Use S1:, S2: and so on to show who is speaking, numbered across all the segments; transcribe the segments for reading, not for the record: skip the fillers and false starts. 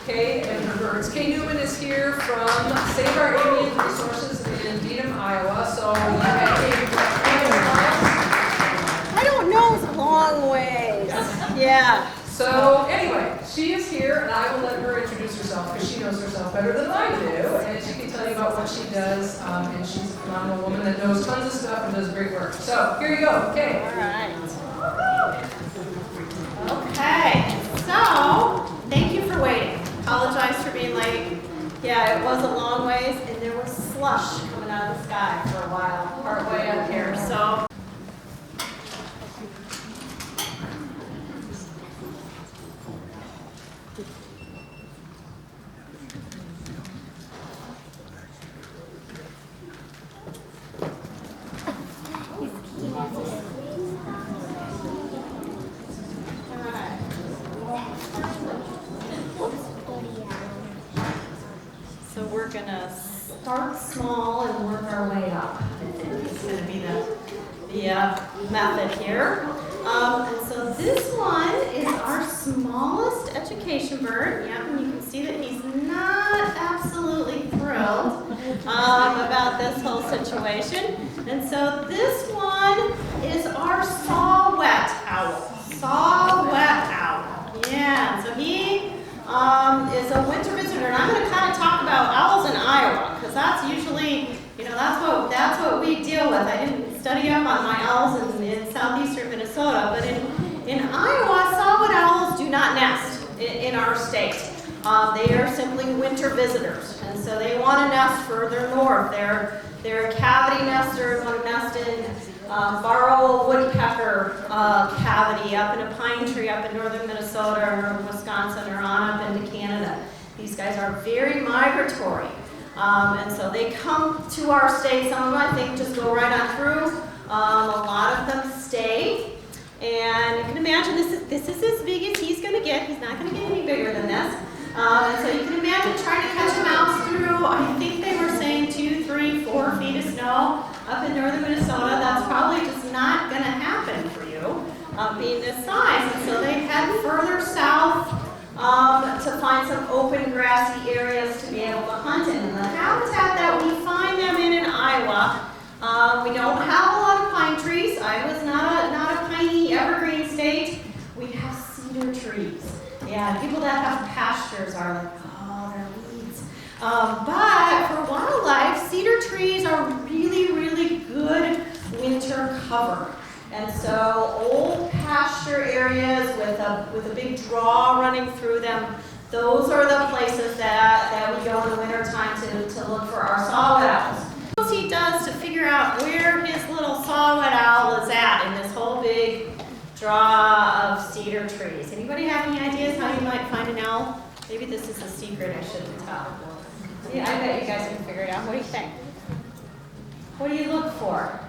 S1: Kay and her birds. Kay Neumann is here from SOAR Avian Resources in Dedham, Iowa. So
S2: I don't know, it's a long ways. Yeah.
S1: So anyway, she is here, and I will let her introduce herself because she knows herself better than I do, and she can tell you about what she does. And she's a phenomenal woman that knows tons of stuff and does great work. So here you go, Kay.
S2: All right.
S3: Okay, so thank you for waiting. Apologize for being late. Yeah, it was a long ways, and there was slush coming out of the sky for a while, partway up here. So. So we're going to start small and work our way up. I think it's going to be the method here. And so this one is our smallest education bird. Yeah, and you can see that he's not absolutely thrilled about this whole situation. And so this one is our saw-whet owl. Saw-whet owl. Yeah, so he is a winter visitor, and I'm going to kind of talk about owls in Iowa because that's usually, that's what we deal with. I didn't study up on my owls in southeastern Minnesota, but in Iowa, saw-whet owls do not nest in our state. They are simply winter visitors, and so they want to nest further north. They're cavity nesters, want to nest in burrow woodpecker cavity up in a pine tree up in northern Minnesota or Wisconsin or on up into Canada. These guys are very migratory, and so they come to our state. Some of them, I think, just go right on through. A lot of them stay, and you can imagine this is as big as he's going to get. He's not going to get any bigger than this. And so you can imagine trying to catch a mouse through, I think they were saying 2, 3, 4 feet of snow up in northern Minnesota. That's probably just not going to happen for you, being this size. And so they head further south to find some open grassy areas to be able to hunt in. And the habitat that we find them in Iowa, we don't have a lot of pine trees. Iowa's not a piney evergreen state. We have cedar trees. Yeah, people that have pastures are like, oh, they're weeds. But for wildlife, cedar trees are really, really good winter cover. And so old pasture areas with a big draw running through them, those are the places that we go in the wintertime to look for our saw-whet owls. What he does to figure out where his little saw-whet owl is at in this whole big draw of cedar trees. Anybody have any ideas how you might find an owl? Maybe this is a secret I shouldn't tell. Yeah, I bet you guys can figure it out. What do you think? What do you look for?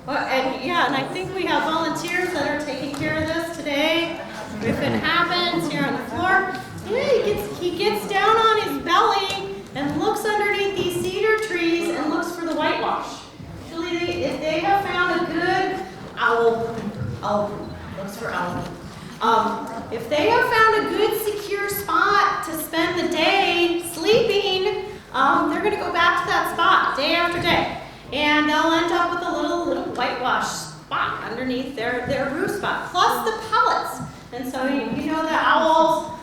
S3: Well, and I think we have volunteers that are taking care of this today. If it happens here on the floor, yeah, he gets down on his belly and looks underneath these cedar trees and looks for the whitewash. Usually, if they have found a good owl, looks for owl. If they have found a good secure spot to spend the day sleeping, they're going to go back to that spot day after day. And they'll end up with a little whitewash spot underneath their roost spot, plus the pellets. And so you know the owls,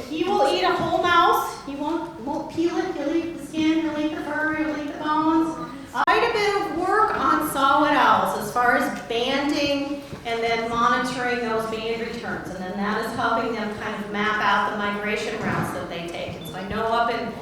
S3: he will eat a whole mouse. He won't peel it. He'll eat the skin, he'll eat the fur, he'll eat the bones. Quite a bit of work on saw-whet owls as far as banding and then monitoring those band returns. And then that is helping them kind of map out the migration routes that they take. And so I know up in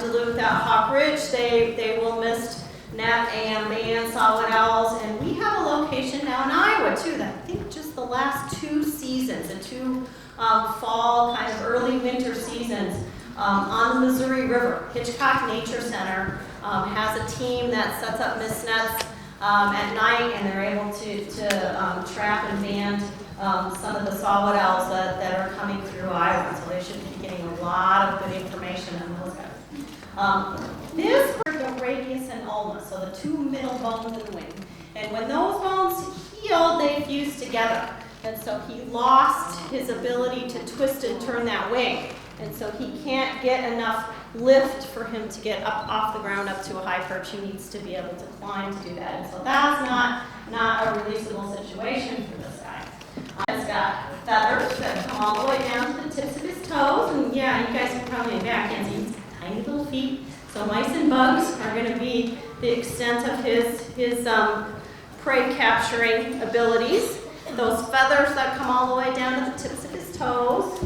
S3: Duluth at Hawk Ridge, they will mist net and band saw-whet owls. And we have a location now in Iowa too that I think just the last 2 seasons, the 2 fall kind of early winter seasons on the Missouri River. Hitchcock Nature Center has a team that sets up mist nets at night, and they're able to trap and band some of the saw-whet owls that are coming through Iowa. So they should be getting a lot of good information on those guys. This is the radius and ulna, so the 2 middle bones in the wing. And when those bones heal, they fuse together. And so he lost his ability to twist and turn that wing. And so he can't get enough lift for him to get up off the ground up to a high perch. He needs to be able to climb to do that. And so that's not a releasable situation for this guy. He's got feathers that come all the way down to the tips of his toes. And yeah, you guys can probably back in. He's got tiny little feet. So mice and bugs are going to be the extent of his prey capturing abilities. Those feathers that come all the way down to the tips of his toes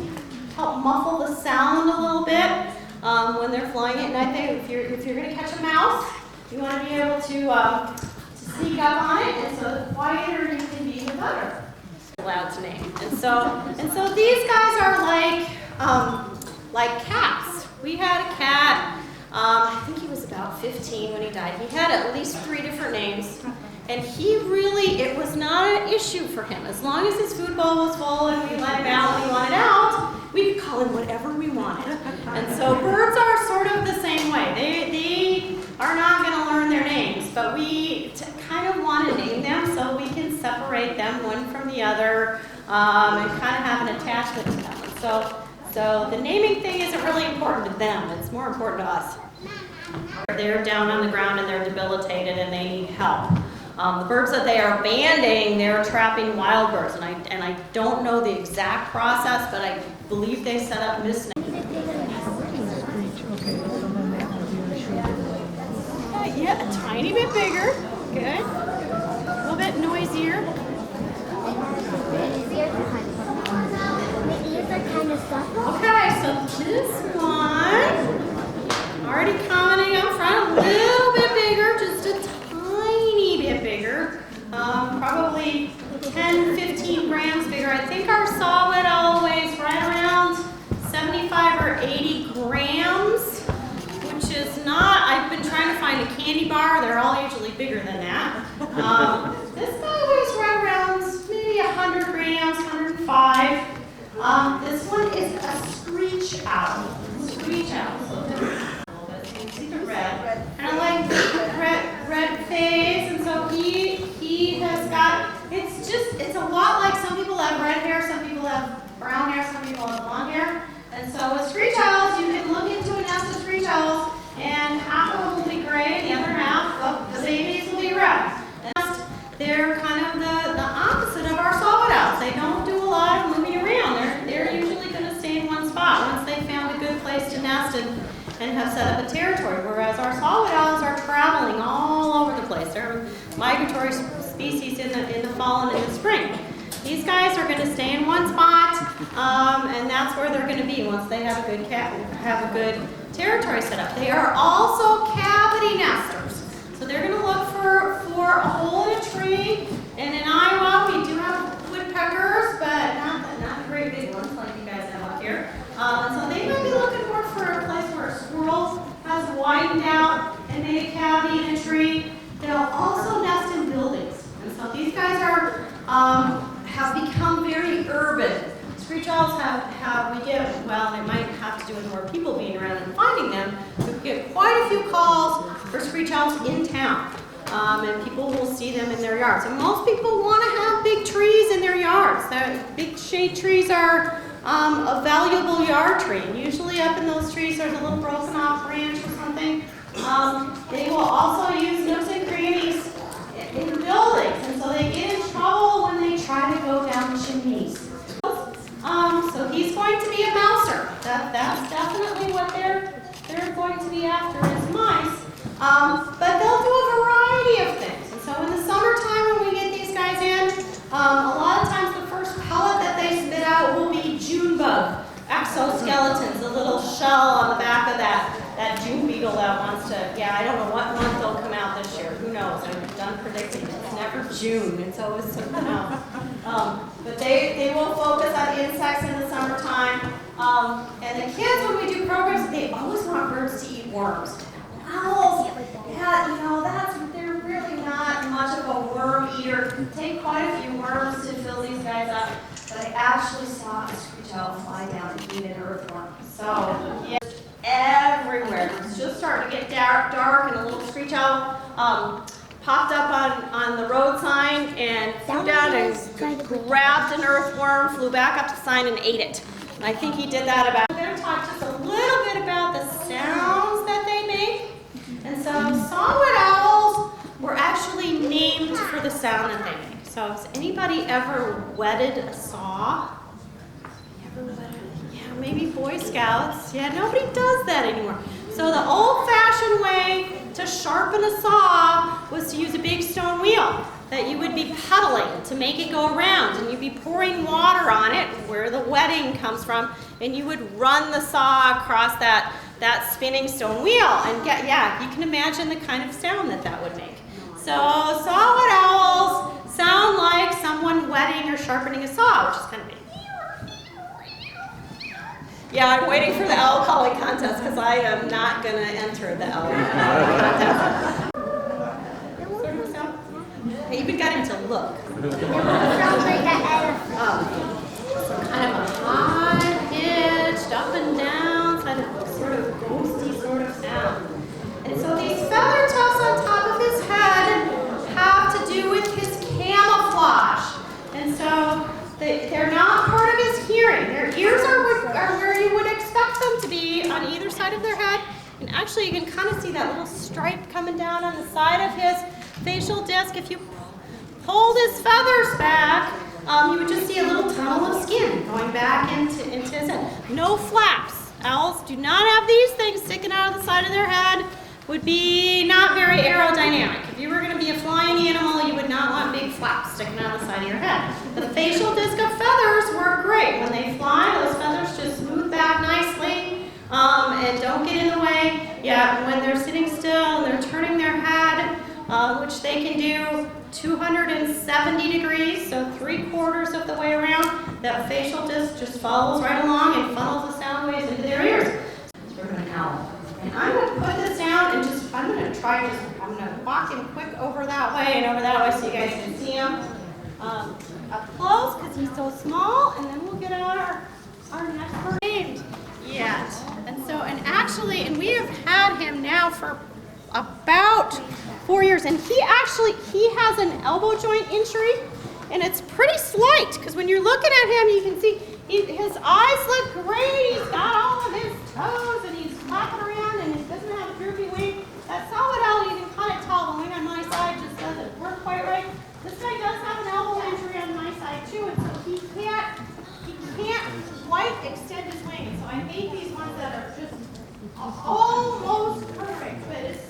S3: help muffle the sound a little bit when they're flying at night. If you're going to catch a mouse, you want to be able to sneak up on it, and so the quieter you can be, the better. Allowed to name. And so these guys are like cats. We had a cat. I think he was about 15 when he died. He had at least 3 different names. And it was not an issue for him. As long as his food bowl was full and we let him out when he wanted out, we could call him whatever we wanted. And so birds are sort of the same way. They are not going to learn their names, but we kind of want to name them so we can separate them one from the other and kind of have an attachment to them. So the naming thing isn't really important to them. It's more important to us. They're down on the ground and they're debilitated and they need help. The birds that they are banding, they're trapping wild birds, and I don't know the exact process, but I believe they set up mist nets. Yeah, a tiny bit bigger. Good. A little bit noisier. Okay, so this one already commenting up front, a little bit bigger, just a tiny bit bigger, probably 10, 15 grams bigger. I think our sawwhet weighs right around 75 or 80 grams, which is not, I've been trying to find a candy bar, they're all usually bigger than that. This guy weighs right around maybe 100 grams, 105. This one is a screech owl. Screech owl. So see the red, kind of like red face, and so he has got, it's a lot like some people have red hair, some people have brown hair, some people have blonde hair. And so with screech owls, you can look into a nest of screech owls, and half of them will be gray, and the other half of the babies will be red. And they're kind of the opposite of our sawwhet owls. They don't do a lot of moving around. They're usually going to stay in one spot once they found a good place to nest and have set up a territory, whereas our sawwhet owls are traveling all over the place. They're migratory species in the fall and in the spring. These guys are going to stay in one spot, and that's where they're going to be once they have a good territory set up. They are also cavity nesters, so they're going to look for a hole in a tree. And in Iowa, we do have woodpeckers, but not the great big ones like you guys have up here. And so they might be looking more for a place where a squirrel has widened out and made a cavity in a tree. They'll also nest in buildings. And so these guys have become very urban. Screech owls it might have to do with more people being around and finding them. We get quite a few calls for screech owls in town. And people will see them in their yards. And most people want to have big trees in their yards. Big shade trees are a valuable yard tree. And usually up in those trees there's a little broken off branch or something. They will also use nooks and crannies in buildings. And so they get in trouble when they try to go down chimneys. So he's going to be a mouser. That's definitely what they're going to be after is mice. But they'll do a variety of things. And so in the summertime when we get these guys in, a lot of times the first pellet that they spit out will be June bug exoskeletons, the little shell on the back of that June beetle that wants to, I don't know what month they'll come out this year. Who knows? I'm done predicting. It's never June. It's always something else. But they will focus on insects in the summertime. And the kids, when we do programs, they always want birds to eat worms. Owls, they're really not much of a worm eater. Take quite a few worms to fill these guys up. But I actually saw a screech owl fly down and eat an earthworm. So, yeah, everywhere. It's just starting to get dark and a little screech owl popped up on the road sign and flew down and grabbed an earthworm, flew back up the sign and ate it. And I think he did that about. I'm going to talk So has anybody ever wetted a saw? You ever wetted? Yeah, maybe Boy Scouts. Yeah, nobody does that anymore. So the old-fashioned way to sharpen a saw was to use a big stone wheel that you would be pedaling to make it go around, and you'd be pouring water on it where the wetting comes from, and you would run the saw across that spinning stone wheel and get, yeah, you can imagine the kind of sound that would make. So sawwood owls sound like someone wetting or sharpening a saw, which is kind of big. Yeah, I'm waiting for the owl calling contest because I am not going to enter the owl calling contest. I even got him to look. Kind of a high pitched, up and down, kind of sort of ghosty sort of sound. And so these feather tufts on top of his head have to do with his camouflage. And so they're not part of his hearing. Their ears are where you would expect them to be on either side of their head. And actually you can kind of see that little stripe coming down on the side of his facial disc. If you pulled his feathers back, you would just see a little tunnel of skin going back into his head. No flaps. Owls do not have these things sticking out of the side of their head. Would be not very aerodynamic. If you were going to be a flying animal, you would not want big flaps sticking out of the side of your head. The facial disc of feathers work great. When they fly, those feathers just smooth back nicely and don't get in the way. Yeah, when they're sitting still and they're turning their head, which they can do 270 degrees, so 3/4 of the way around, that facial disc just follows right along and funnels the sound waves into their ears. So we're going to owl. And I'm going to put this down and I'm going to walk him quick over that way and over that way so you guys can see him up close because he's so small, and then we'll get out our next bird named yet. And we have had him now for about 4 years, and he has an elbow joint injury, and it's pretty slight because when you're looking at him, you can see his eyes look great. He's got all of his toes, and he's flapping around, and he doesn't have a droopy wing. That sawwood owl, you can kind of tell the wing on my side just doesn't work quite right. This guy does have an elbow injury on my side too, and so he can't quite extend his wing. So I made these ones that are just almost perfect, but it's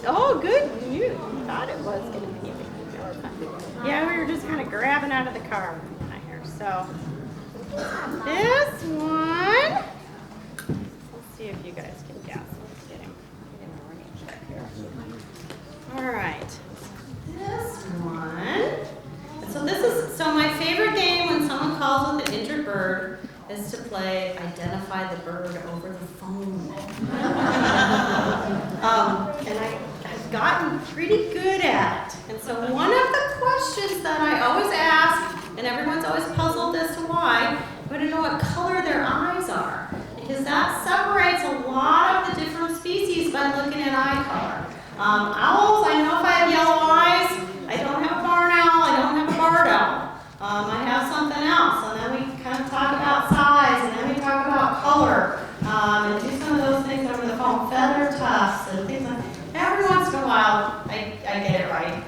S3: Oh, good. You thought it was going to be. Yeah, we were just kind of grabbing out of the car here. So this one, let's see if you guys can guess. Let's get him arranged up here. All right, this one. So my favorite game when someone calls with an injured bird is to play identify the bird over the phone. And I've gotten pretty good at it. And so one of the questions that I always ask, and everyone's always puzzled as to why, I want to know what color their eyes are. Because that separates a lot of the different species by looking at eye color. Owls, I know if I have yellow eyes, I don't have a barn owl, I don't have a barred owl. I have something else, and then we kind of talk about size, and then we talk about color, and do some of those things over the phone, feather tufts, and things like that. Every once in a while, I get it right.